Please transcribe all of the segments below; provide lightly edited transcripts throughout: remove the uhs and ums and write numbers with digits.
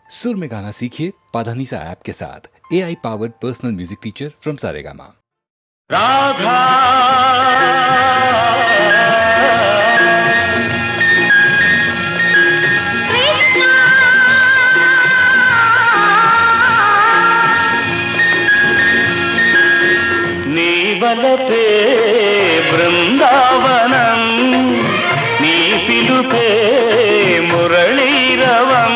सुर में गाना सीखिए पाधानीसा ऐप के साथ। AI powered personal music teacher from Saregama. Radha నీవలపే బృందావనం నీ పిలుపే మురళీరవం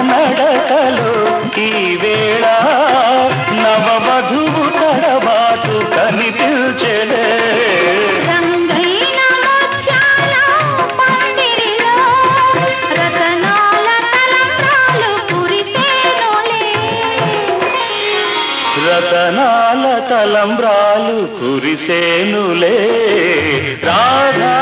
నడకలో ఈ వేళ నవవధువు తడబాటు కనిపించెలే రంగైన మధ్యాల పందిరిలో రతనాల తలంబ్రాలు కురిసేనులే రతనాల తలంబ్రాలు కురిసేనులే రాధా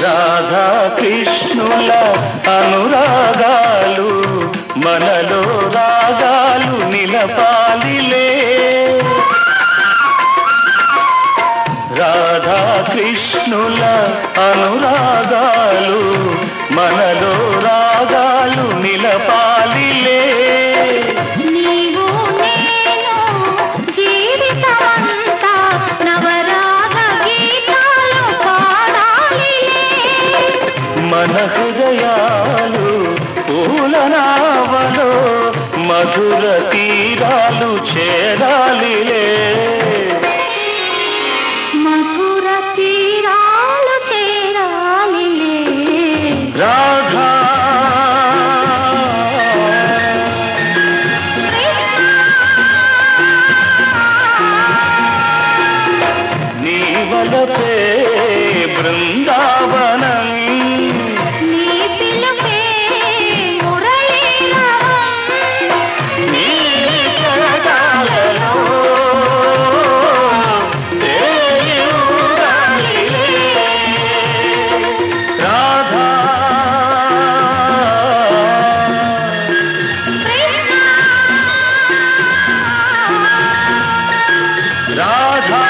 రాధా కృష్ణుల అనురాగాలు మనలో రాగాలు నిలపాలిలే రాధా కృష్ణుల అనురాగాలు మనలో రాగాలు నిలపాలిలే మన హృదయాలు పూలనావలో మధుర తీరాలు చేరాలిలే మధుర తీరాలు చేరాలిలే రాధా నీవలపే బృందావనం రాధా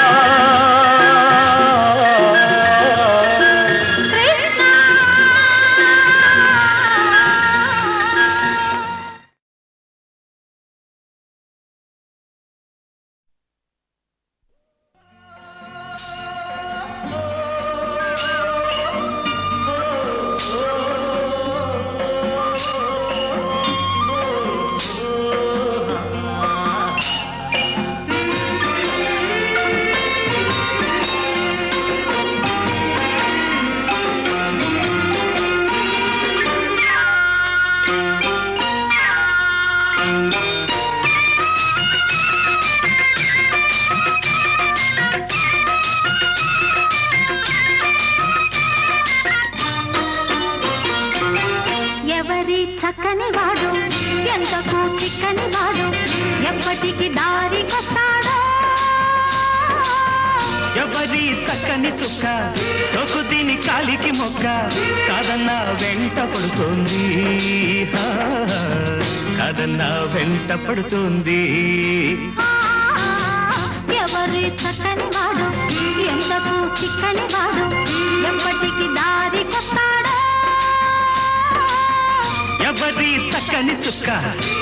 ఎవరి చక్కని చుక్క సోకు దీని కాలికి మొక్క కాదన్న వెంట పడుతోంది కాదన్న వెంట పడుతోంది ఎవరి చక్కని వాడు ఎంతకు చిక్కని వాడు ఎప్పటికి దారికొస్తాడో ఎవరి చక్కని చుక్క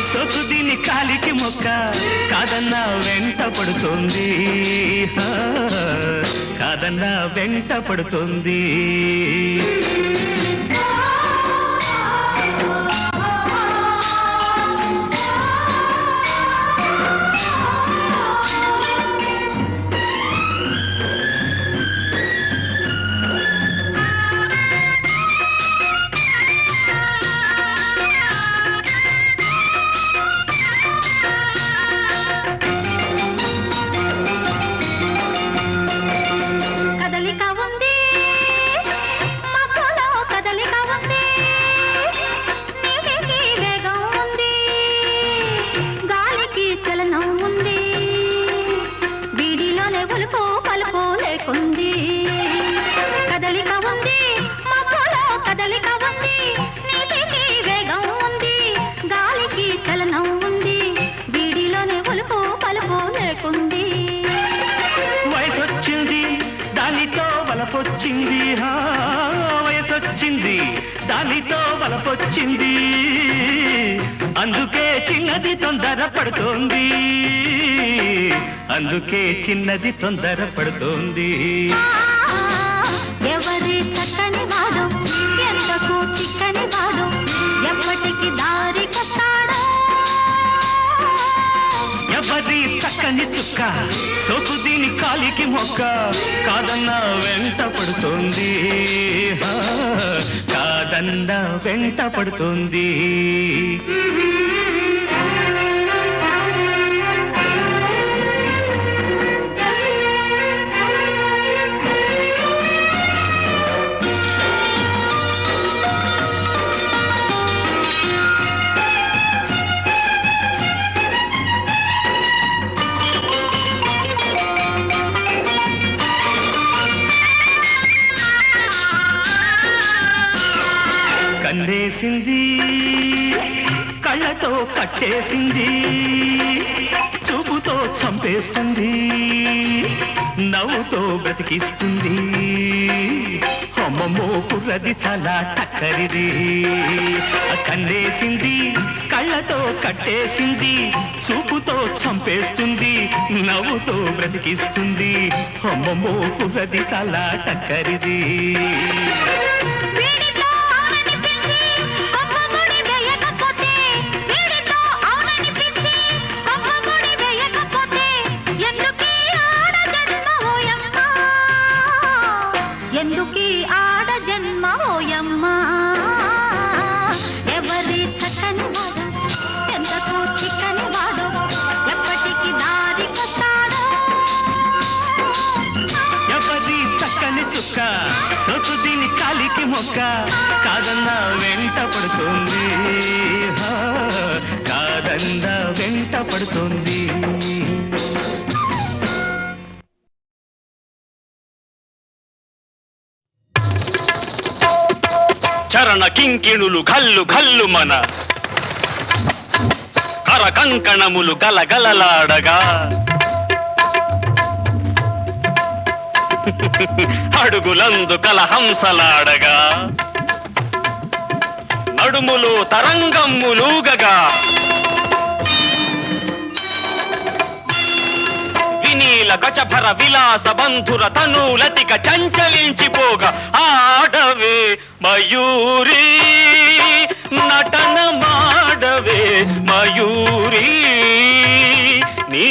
సోకు దీని కాలికి మొక్క కాదన్న వెంట పడుతోంది కాదన్న వెంట పడుతోంది వలపొచ్చింది వయసొచ్చింది దానితో వలపొచ్చింది అందుకే చిన్నది తొందర పడుతోంది అందుకే చిన్నది తొందర పడుతోంది ఎవరి చక్కని వాడు ఎంతకు చిక్కని వాడు ఎప్పటికి దారికొస్తాడో ఎవరి చక్కని చుక్క సోకు దీని కాలికి మొక్క కాదన్న వెంట పడుతోంది కాదన్న వెంట పడుతోంది కన్నేసింది కళ్ళతో కట్టేసింది చూపుతో చంపేస్తుంది నవ్వుతో బ్రతికిస్తుంది అమ్మమ్మో కుర్రది చాలా టక్కరిది కన్నేసింది కళ్ళతో కట్టేసింది చూపుతో చంపేస్తుంది నవ్వుతో బ్రతికిస్తుంది అమ్మమ్మో కుర్రది చాలా టక్కరిది ఎందుకీ ఆడ జన్మ ఓయమ్మ ఎవరి చక్కని వాడు ఎంతకు చిక్కని వాడు ఎప్పటికి దారికొస్తాడో ఎవరి చక్కని చుక్క సొత్తు దీని కాలికి మొక్క కాదన్న వెంట పడుతోంది కాదన్న వెంట పడుతోంది చరణ కింకిణులు గల్లు గల్లు మన కర కంకణములు గలగలలాడగా అడుగులందు కలహంసలాడగా నడుములు తరంగమ్ములూగగా వినీల గజభర విలాస బంధుర తనూలతిక చంచలించిపోగా ఆడవే మయూరి నటన మాడవే మయూరి నీ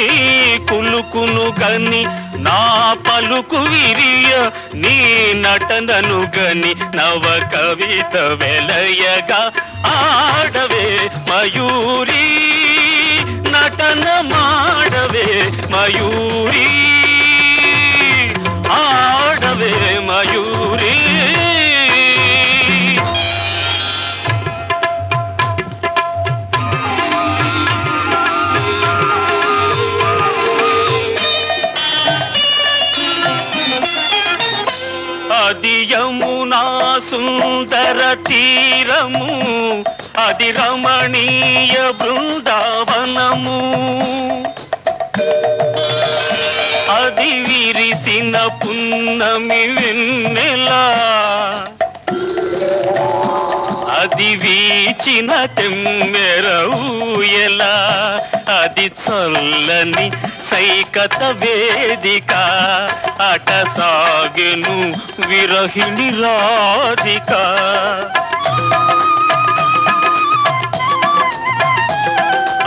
కులుకును గని నా పలుకు విరియ నీ నటనను గని నవ కవిత వెలయగా ఆడవే మయూరి నటన మాడవే మయూరి ఆడవే మయూరి సుందర తీరము అది రమణీయ బృందావనము అది విరిసిన పున్నమి వెన్నెలా అది వీచిన తెమ్మెర ఊయలా అది చల్లని సైకత వేదిక అట సాగెను విరహిణి రాధిక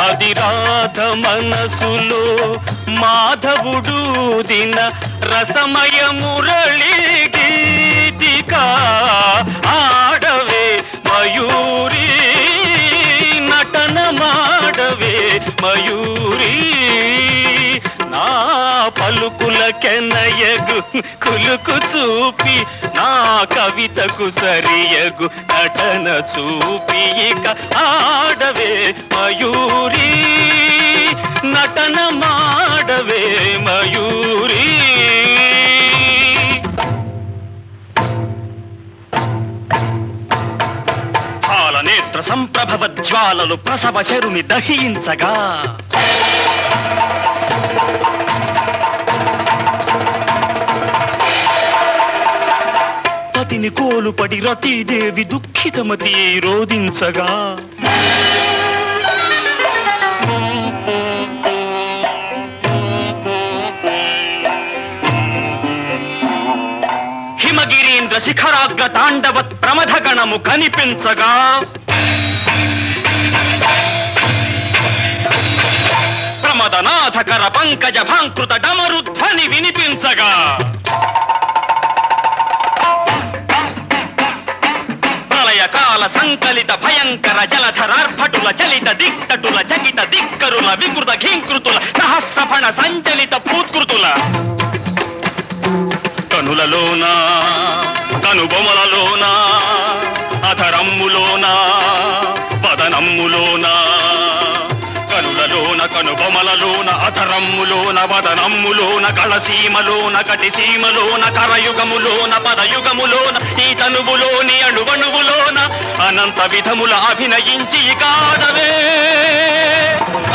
అది రాధ మనసులో మాధవుడు దిన రసమయ మురళి గీతిక ఆడవే మయూరి నటన మాడవే మయూరి నా పలుకుల కెనయగు కులుకు చూపి నా కవితకు సరియగు నటన చూపి ఇక ఆడవే మయూరి నటన మాడవే మయూరి పాలనేత్ర సంప్రభవ జ్వాలలు ప్రసవ శరుని దహించగా పతిని కోలుపడి రతీదేవి దుఃఖితమతి రోధించగా హిమగిరీంద్ర శిఖరాగ్ర తాండవత్ ప్రమథగణము కనిపించగా ప్రమదనాథకర పంకజ భాంకృత డమరుధ్వని వినిపించగా ప్రళయకాల సంకలిత భయంకర జలధరార్భటుల చలిత దిక్తటుల జగిత దిక్కరుల వికృత ఘీంకృతుల సహస్రఫణ సంచలిత పూత్కృతుల కనులలోనా కనుబొమలలోనా అధరమ్ములోనా వదనమ్ములోనా కనులలోన కనుబొమలలోన అధరమ్ములోన వదనమ్ములోన కళసీమలోన కటిసీమలోన కరయుగములోన పదయుగములోన ఈ తనువులోని అణువణువులోన అనంత విధముల అభినయించి ఆడవే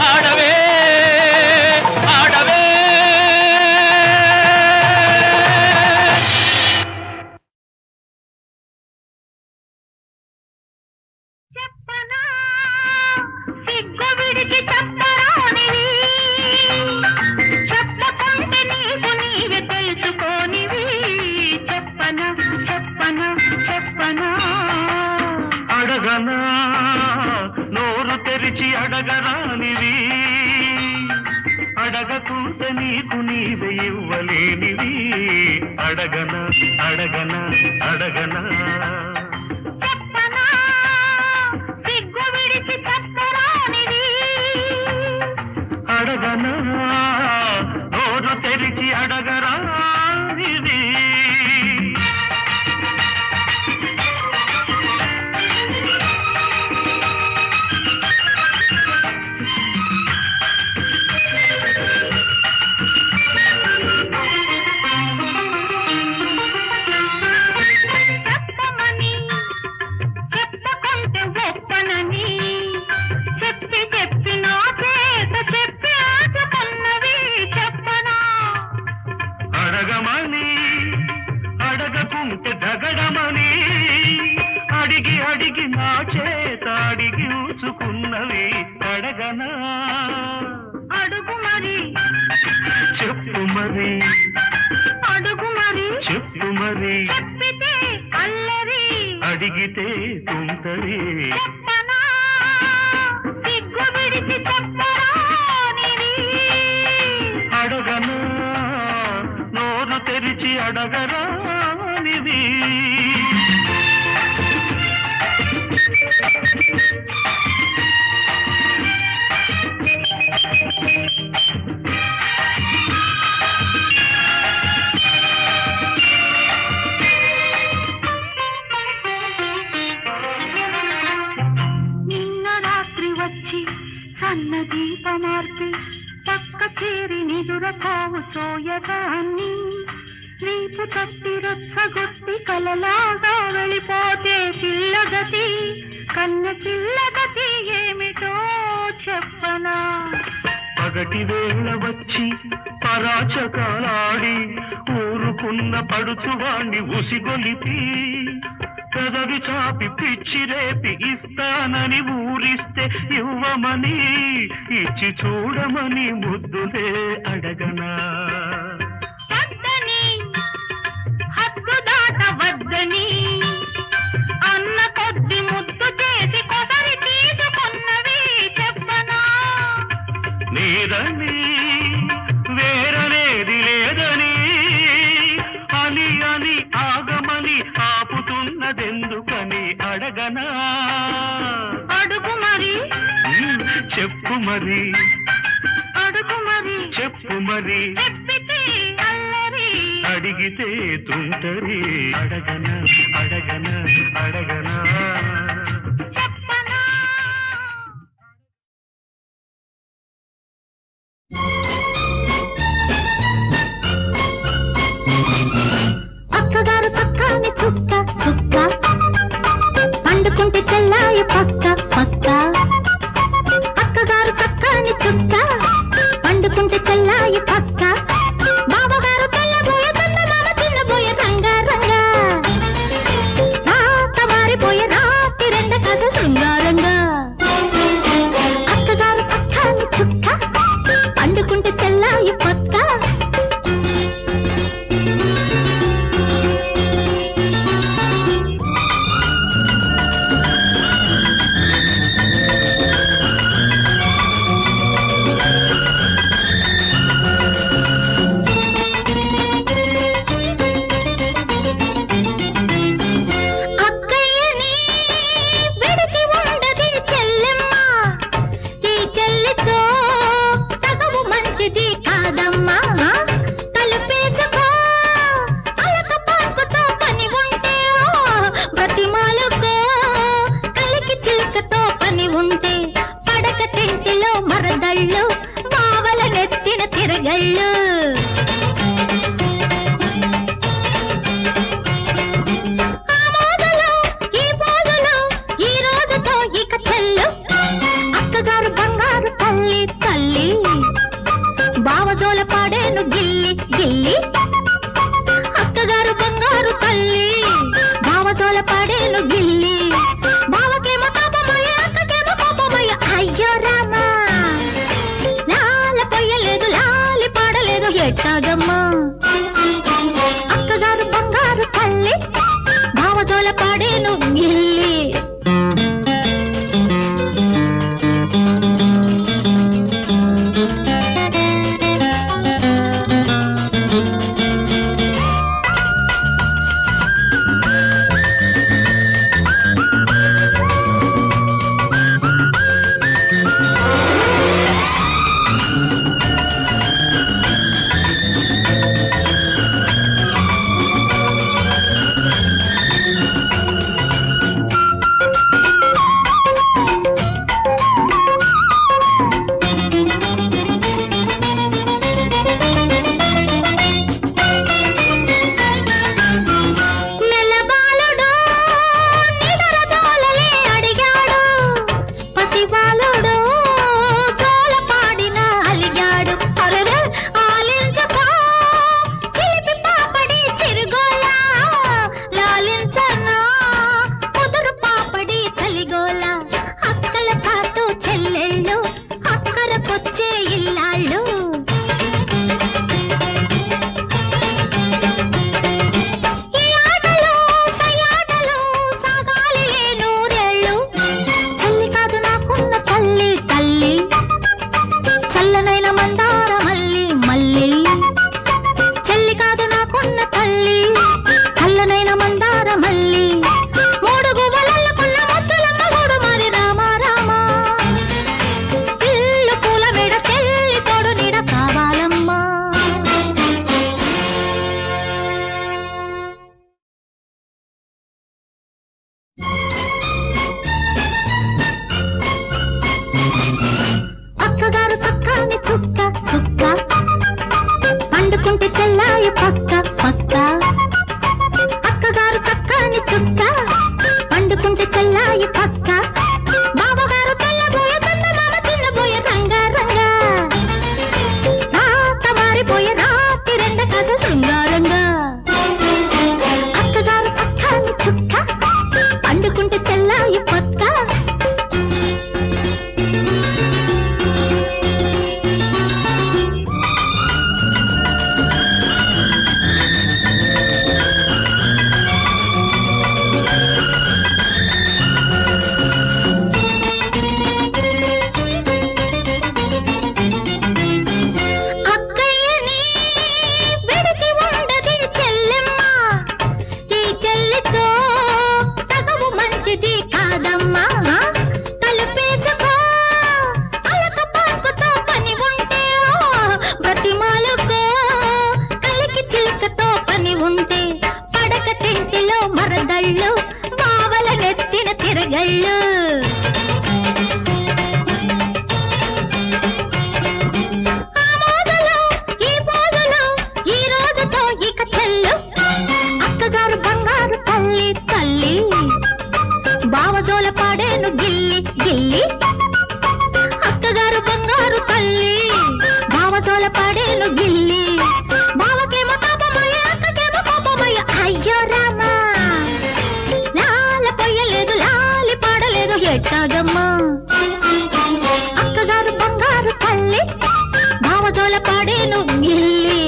ఆడవే ఆడవే అడగనా నోరు తెరిచి అడగరానివి అడగకుంటే నీకు నీవే ఇవ్వలేనివి అడగనా అడగనా అడగనా అడగనా నోరు తెరిచి అడగరానివి అడగమని అడగకుంటే దగడమని అడిగి అడిగి నా చేత అడిగి ఊచుకున్నవి అడగనా అడుగు మరి చెప్పు మరి అడుగు మరి చెప్పు మరి చెప్పితే అల్లరి అడిగితే తుంటరి చెప్పనా సిగ్గు విడిచి చెప్పరానివి అడగనా నోరు తెరిచి అడగరానిది నిన్న రాత్రి వచ్చి సన్న దీపమార్పి పక్క చేరి నిదురపోవు సోయగాన్ని రీపు తప్పి రొచ్చగొట్టి కలలాగా వెళ్ళిపోతే పిల్లగతి కన్న పిల్లగతి ఏమిటో చెప్పనా. పగటి వేళ వచ్చి పరాచకాలాడి ఊరుకున్న పడుచువాణ్ణి ఉసిగొలిపి పెదవి చాపి పిచ్చి రేపి ఇస్తానని ఊరిస్తే ఇవ్వమని ఇచ్చి చూడమని ముద్దులే అడగనా. వద్దని హద్దు దాట వద్దని అన్న కొద్ది ముద్దు చేసి కొసరి తీసుకున్నవి చెప్పనా. నీదని వేరనేది లేదని అని అని ఆగమని ఆపుతున్నదెందుకని అడగనా. అడుగు మరి చెప్పు మరి అడుగు మరి చెప్పు మరి చెప్పితే అల్లరి అడిగితే తుంటరి అడగనా అడగనా అడగనా. చెప్పనా. అక్కగారు చక్కాని చుక్క చుక్క పండుకుంటే చెల్లాయి పక్క పక్క. అక్కగారు చక్కాని చుక్క పండుకుంటే చెల్లాయి పక్క. బావగారు తెల్లబోయే చందమామ చిన్నబోయే రంగా రంగా. రాత మారిపోయే రాత్రి రెండ కథ శృంగారంగా. అక్కగారు చక్కాని చుక్క పండుకుంటే చెల్లాయి పక్క. అక్కయ్యని విడిచి ఉండది చెల్లెమ్మ. ఈ చెల్లితో తగవు మంచిది కాదమ్మా. కలిపేసుకో అలక పాకుతో పని ఉంటే బ్రతిమాలుకో కలికి చిలుకతో పని ఉంటే. పడక టెంటిలో మరదళ్ళు బావల నెత్తిన తిరగళ్ళు. ఆ మోజలో ఈ పోజలో ఈ రోజుతో ఇక చెల్లు. అక్కగారు బంగారు తల్లి తల్లి బావజోల పాడేను గిల్లి గిల్లి. అక్కగారు బంగారు తల్లి బావజోల పాడేను గిల్లి. బావకేమో తాపమయ్య అక్కకేమో కోపమయ్య. అయ్యో రామా లాల పొయ్యలేదు లాలి పాడలేదు ఎట్టాగమ్మా. అక్కగారు బంగారు తల్లి బావజోల పాడేను గిల్లి. చెల్లాయి పక్క పక్క అక్కగారు చక్కని చుక్క పండుకుంటే చెల్లాయి పక్క బావగారు తెల్లబోయే చందమామ చిన్నబోయే రంగా రంగా రాత మారిపోయే రాత్రి రెండ కాస శృంగారంగా అక్కగారు చక్కని చుక్క పండుకుంటే చెల్లాయి పక్క బావల నెత్తిన తిరగళ్ళు ఆ మోజులో ఈ మోజులో ఈ రోజుతో ఇక చెల్లు అక్కగారు బంగారు తల్లి తల్లి బావజోల పాడేను గిల్లి గిల్లి అక్కగారు బంగారు తల్లి బావజోల పాడేను గిల్లి బావకేమో తాపమయ్య అక్కకేమో కోపమయ్య అయ్యో రామా లాలి పాడలేదు ఎట్టాగమ్మా అక్కగారు బంగారు తల్లి భావజోల పాడేను గిల్లి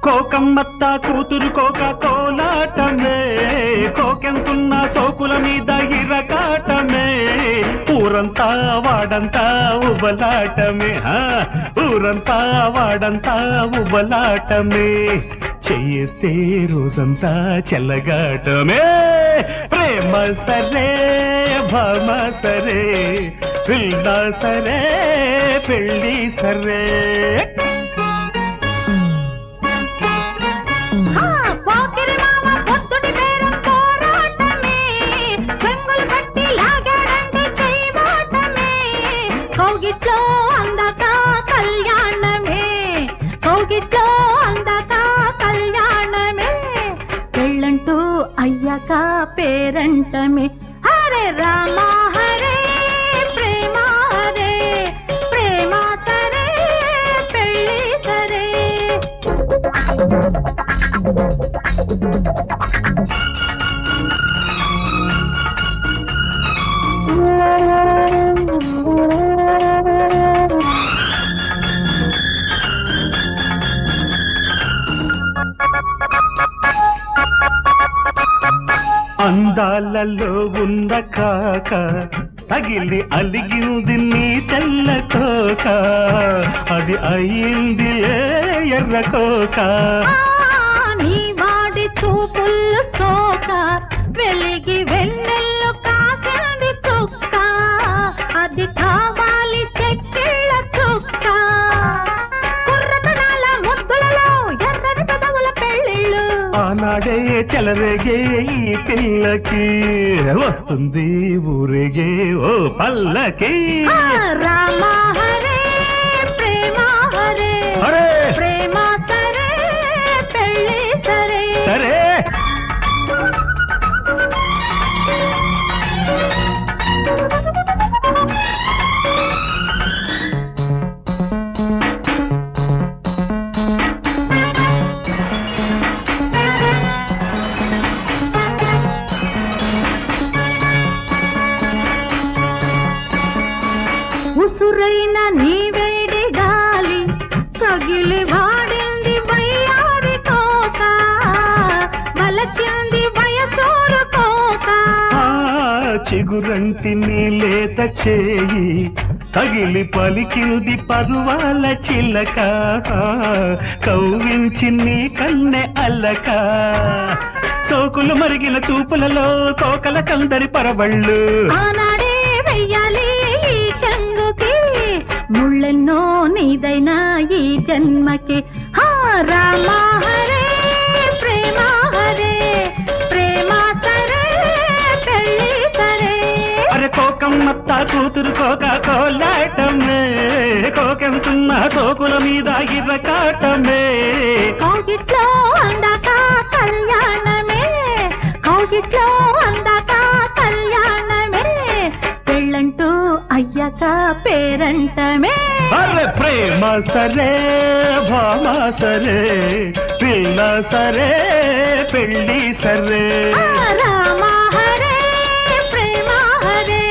కోకమ్మత్త కూతురు కోక కోలాటమే కోకెంతున్న సోకుల మీద ఇరకాటమే ఊరంతా వాడంతా ఉబలాటమే ఊరంతా వాడంతా ఉబలాటమే చేస్తే రోజంతా చెల్లగాటమే ప్రేమ సరే భామ సరే పిల్ల సరే పెళ్ళి సరే అయ్యాక పేరంటమే హరే రామ హరే ప్రేమ హరే అందాలలో ఉన్న కాక తగిలి అలిగింది నీ తెల్ల కోక అది అయ్యింది ఎర్ర కోక నీ వాడి చూపుల్లో సోక వెలిగి వెన్నెల్లో కాసింది చుక్క అది కావాలి చెక్కిళ్ళ చుక్క కుర్రతనాల ముద్దులలో ఎర్రని పెదవుల పెళ్ళిళ్ళు ఆనాడే చెలరేగే ఈ పిల్లకి వస్తుంది ఊరేగే ఓ పల్లకి రామ హరే ప్రేమ హరే హరే ప్రేమ సరే పెళ్ళి సరే సరే ఉసురైన నీ వేడి గాలి కగిలి వాడింది వయ్యారి కోక వలచింది వయసోరు కోక చిగురంటి నీ లేత చేయి తగిలి పలికింది పరువాల చిలక కవ్వించి నీ కన్నె అల్లక సోకులు మరిగిన చూపులలో కోకల కందరి పరబళ్ళు ఆనాడే వెయ్యాలి ఈ చెంగుకి ముళ్ళెన్నో నీదైనా ఈ జన్మకి రామ హరే ప్రేమ హరే ప్రేమ సరే పెళ్ళి సరే అరే కోకమ్మత్త కూతురు కోక కోలాటమే కోకెంతున్న తోకుల మీద ఇర్రకాటమే కౌగిట్లో అందాక కళ్యాణమే కౌగిట్లో అందాక కళ్యాణమే పెళ్ళంటూ అయ్యాక పేరంటమే అరే ప్రేమ సరే భామ సరే పిల్ల సరే పెళ్ళి సరే రామ హరే ప్రేమ హరే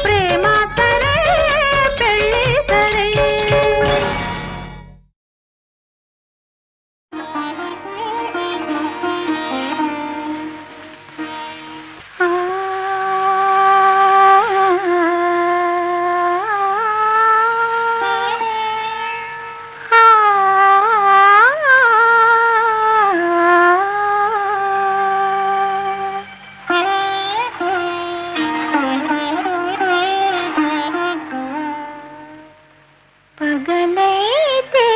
ప్రేమ సరే పెళ్ళి సరే పగలైతే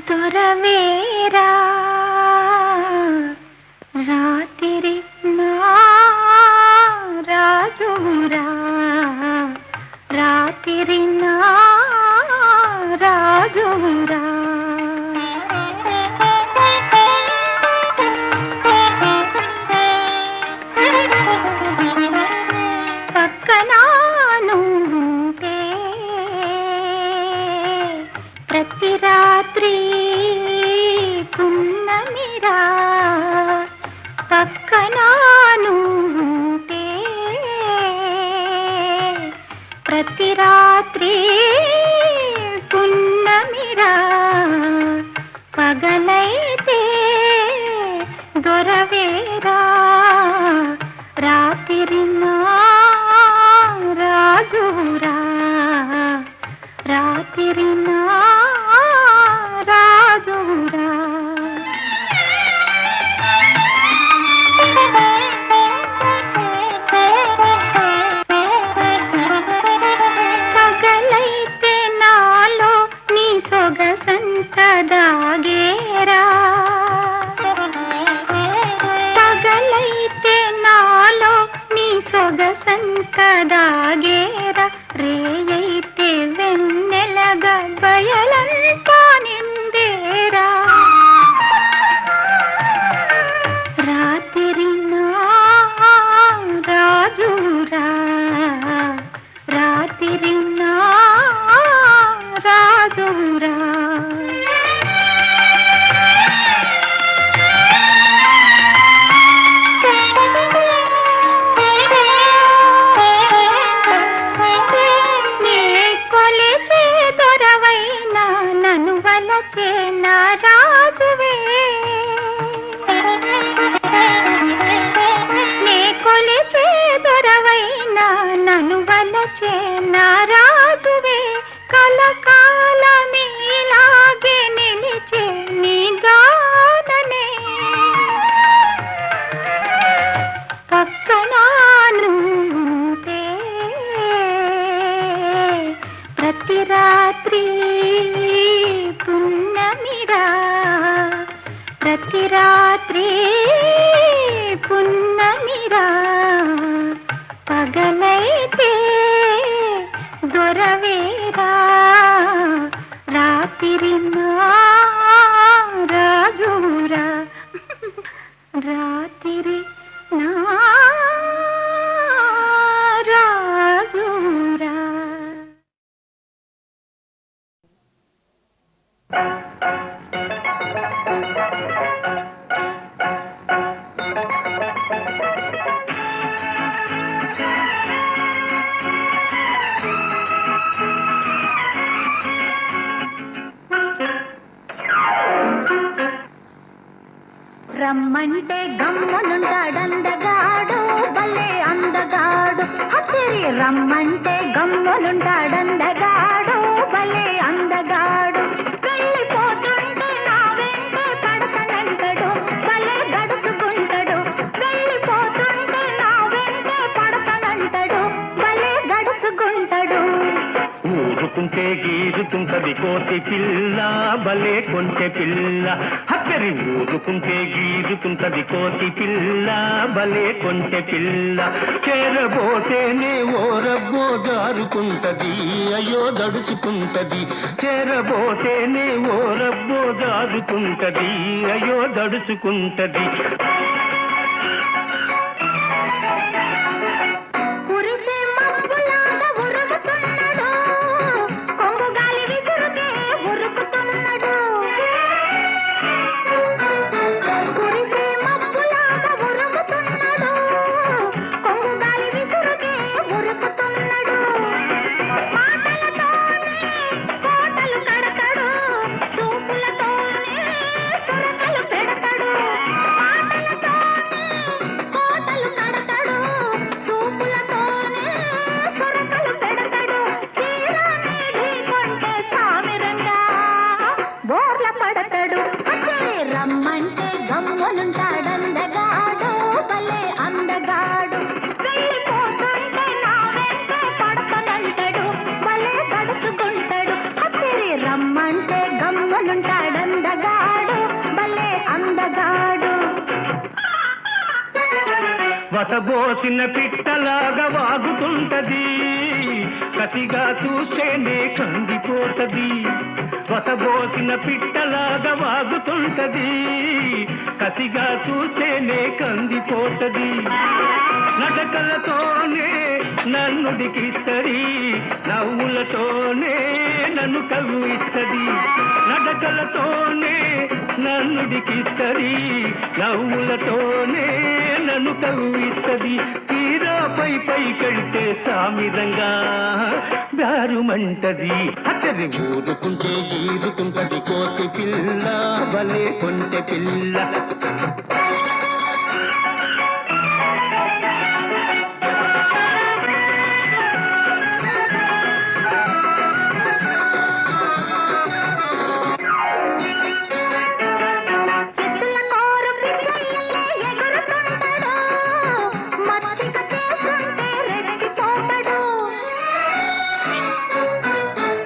దొరవేరా రాత్రి నా రాజురా రాత్రి నా రాజురా పక్కనానుంటే ప్రతి రాత్రి పున్నమిరా పక్కనానుంటే ప్రతి రాత్రి పున్నమిరా పగలైతే దొరవేరా రాత్రి నా రాజురా రాత్రి నా రాజురా పగలైతే నాలో నీ సొగసంత దాగేరా పగలైతే నాలో నీ సొగసంత దాగేరా రేయైతే వెన్నెలగా బయలంతా నిండేరా రాత్రి నా రాజురా రాత్రి నా రాజురా నే కొలిచే దొరవైనా నన్ను వలచే నా రాజువే నారాజువే కలకాలమీలాగే నిలిచే నీ గాననే పక్కనానుంటే ప్రతి రాత్రి పున్నమిరా ప్రతి రాత్రి పున్నమిరా పగలైతే దొరవేరా రాత్రి నా రాజురా రాత్రి నా రాజురా. రమ్మంటే గమ్మునుంటాడందగాడు భలే అందగాడు హతిరి రమ్మంటే గమ్మునుంటాడందగాడు భలే అందగాడు వెళ్ళిపోతుంటే నా వెంటే పడతానంటాడు భలే గడుచుకుంటాడు వెళ్ళిపోతుంటే నా వెంటే పడతానంటాడు భలే గడుచుకుంటాడు ఊరుకుంటే గీరుతుంటది కోతి పిల్ల భలే కొంటె పిల్ల హక్కరి ఊరుకుంటే గీరుతుంటది కోతి పిల్ల భలే కొంటె పిల్ల చేరబోతేనే ఓరబ్బో జారుకుంటది అయ్యో దడుచుకుంటది చేరబోతేనే ఓరబ్బో జారుకుంటది అయ్యో దడుచుకుంటది కురిసే మబ్బులాగా ఉరుకుతున్నాడు కొంగు గాలి విసురుకే ఉరుకుతున్నాడు కురిసే మబ్బులాగా ఉరుకుతున్నాడు కొంగు గాలి విసురుకే ఉరుకుతున్నాడు మాటలతోనే కోటలు కడతాడు చూపులతోనే చురకలు పెడతాడు మాటలతోనే కోటలు కడతాడు చూపులతోనే చురకలు పెడతాడు తీరానే ఢీకొంటే సామిరంగా బోర్ల పడతాడు అదే రమ్మంటే గమ్మునుంటాడందగాడు భలే అందగాడు వెళ్ళిపోతుంటే నా వెంటే పడతానంటాడు భలే గడుచుకుంటాడు అదే రమ్మంటే గమ్మునుంటాడందగాడు భలే అందగాడు. వసబోసిన పిట్టలాగా వాగుతుంటది కసిగా చూస్తేనే కందిపోతది వసబోసిన పిట్టలాగా వాగుతుంటది కసిగా చూస్తేనే కందిపోతది నడకలతోనే నన్ను దికిస్తది నవ్వులతోనే నన్ను కవ్విస్తది నడకలతోనే నన్ను దికిస్తది నవ్వులతోనే నన్ను కవ్విస్తది తీరా పైకెళ్తే సామిరంగా దారుమంటది అతని ఊరుకుంటే గీరుకుంటది కోతి పిల్ల భలే కొంటె పిల్ల పిచ్చుల కోరు పిచ్చయ్యలే ఎగురుతుంటాడు మచ్చిక చేస్తుంటే రెచ్చిపోతాడు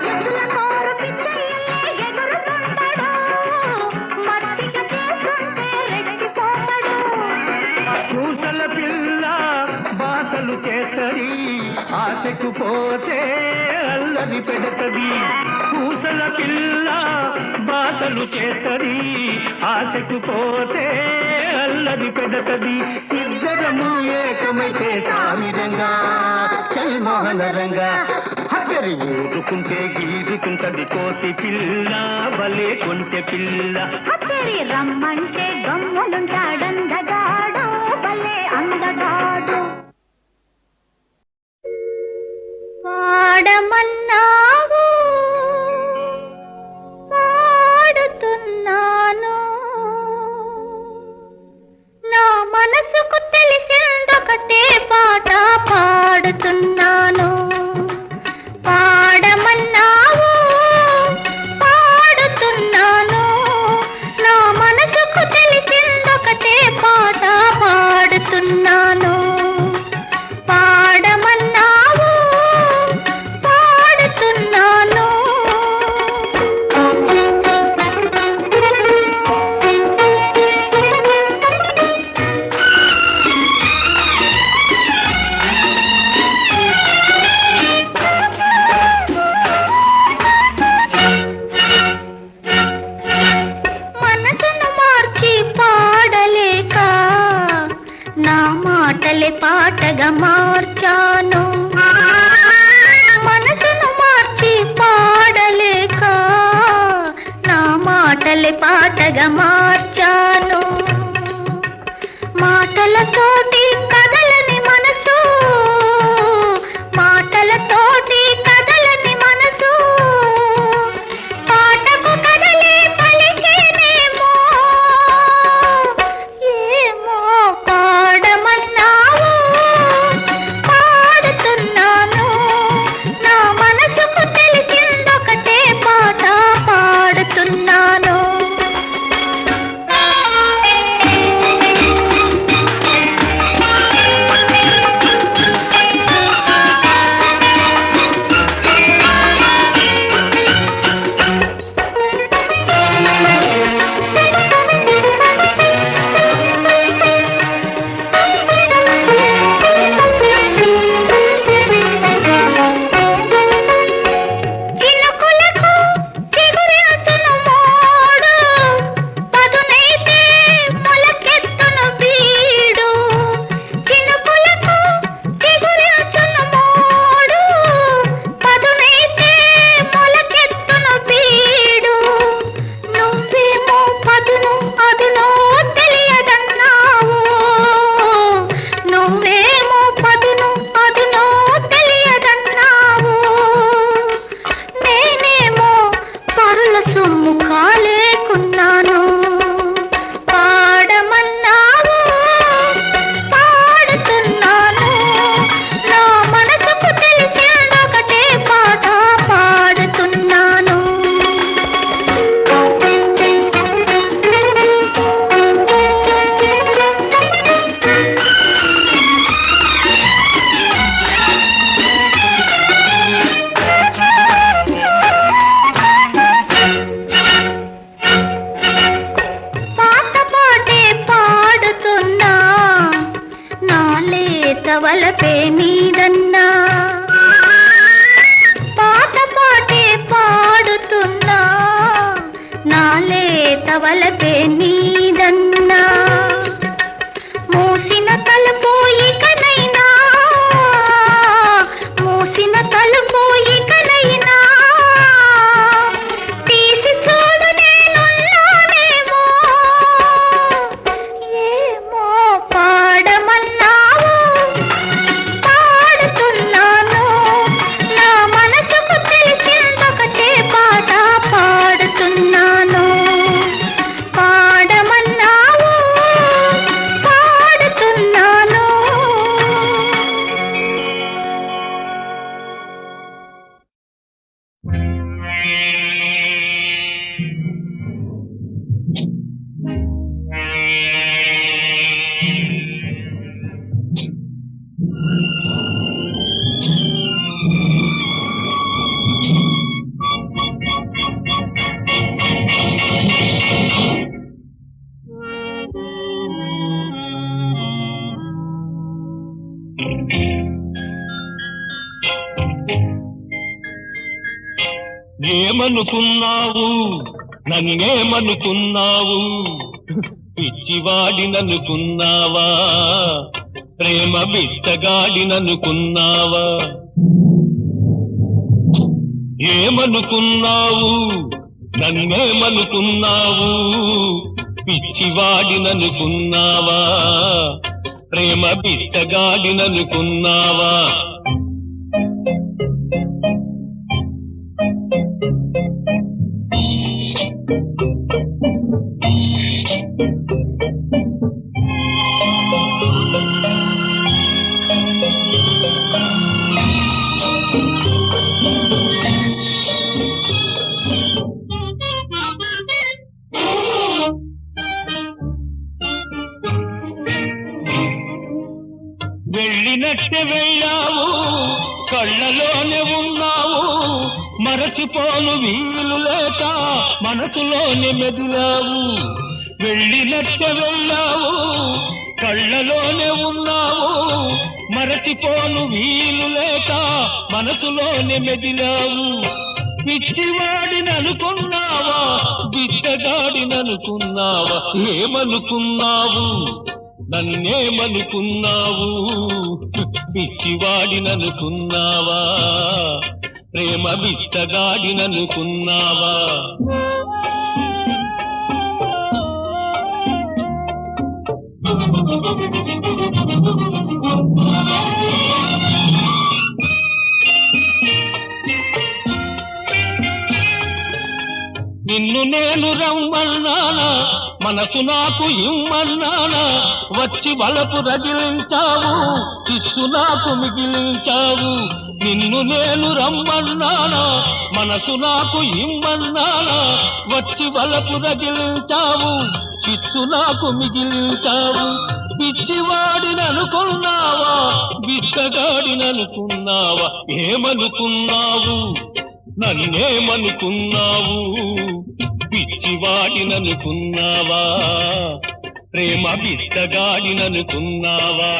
పిచ్చుల కోరు పిచ్చయ్యలే ఎగురుతుంటాడు మచ్చిక చేస్తుంటే రెచ్చిపోతాడు పూసల పిల్ల బాసలు చేస్తది ఆశకు పోతే అల్లరి పెడతది పూసల పిల్ల బాసలు చేస్తది ఆశకు పోతే అల్లరి పెడతది ఇద్దరము ఏకమైతే సామిరంగా చల్మోహన రంగా హక్కరి ఊరుకుంటే గీరుకుంటది కోతి పిల్ల భలే కొంటె పిల్ల హతిరి రమ్మంటే గమ్మునుంటాడందగాడు భలే అందగాడు. పాడమన్నావు పాడుతున్నాను నా మనసుకు తెలిసిందొకటే పాట పాడుతున్నాను వలపే నీదన్నా మూసిన తలుపు ఇకనైనా మూసిన తలుపు ఇకనైనా తీసి చూడు నేనున్నానేమో ఏమో పాడమన్నావు పాడుతున్నాను నా మనసుకు తెలిసిందొకటే పాట పాడుతున్నాను పాడమన్నావు పాడుతున్నాను ఏమనుకున్నావు నన్నేమనుకున్నావు పిచ్చివాడిననుకున్నావా ప్రేమ బిచ్చగాడిననుకున్నావా ఏమనుకున్నావు నన్నేమనుకున్నావు పిచ్చివాడిననుకున్నావా ప్రేమ బిచ్చగాడిననుకున్నావా వెళ్ళినట్టే వెళ్ళావు కళ్ళలోనే ఉన్నావు మరచిపోను వీలు లేక మనసులోనే మెదిలావు వెళ్ళినట్టే వెళ్ళావు కళ్ళలోనే ఉన్నావు మరచిపోను వీలు లేక మనసులోనే మెదిలావు పిచ్చివాడిననుకున్నావా బిచ్చగాడిననుకున్నావా ఏమనుకున్నావు నన్నేమనుకున్నావు పిచ్చివాడిననుకున్నావా ప్రేమ బిచ్చగాడిననుకున్నావా నిన్ను నేను రమ్మన్నానా మనసు నాకు ఇమ్మన్నానా వచ్చి వలపు రగిలించావు చిస్సు నాకు మిగిలించావు నిన్ను నేను రమ్మన్నానా మనసు నాకు ఇమ్మన్నానా వచ్చి వలపు రగిలించావు చిస్సు నాకు మిగిలించావు పిచ్చివాడిననుకున్నావా బిచ్చగాడిననుకున్నావా ఏమనుకున్నావు నన్నేమనుకున్నావు పిచ్చివాడిననుకున్నావా ప్రేమ బిచ్చగాడిననుకున్నావా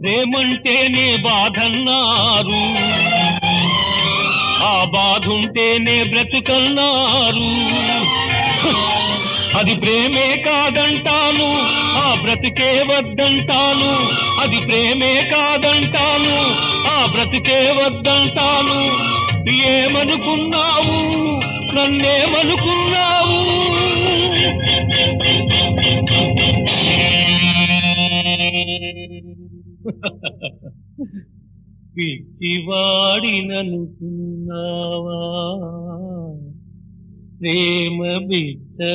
ప్రేమంటేనే బాధన్నారు ఆ బాధుంటేనే బ్రతుకన్నారు అది ప్రేమే కాదంటాను ఆ బ్రతికే వద్దంటాను అది ప్రేమే కాదంటాను ఆ బ్రతికే వద్దంటాను ఏమనుకున్నావు నన్నేమనుకున్నావు పిచ్చివాడిననుకున్నావా ప్రేమ బిచ్చగాడిననుకున్నావా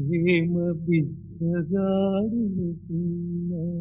ప్రేమ బిచ్చగాడిననుకున్నావా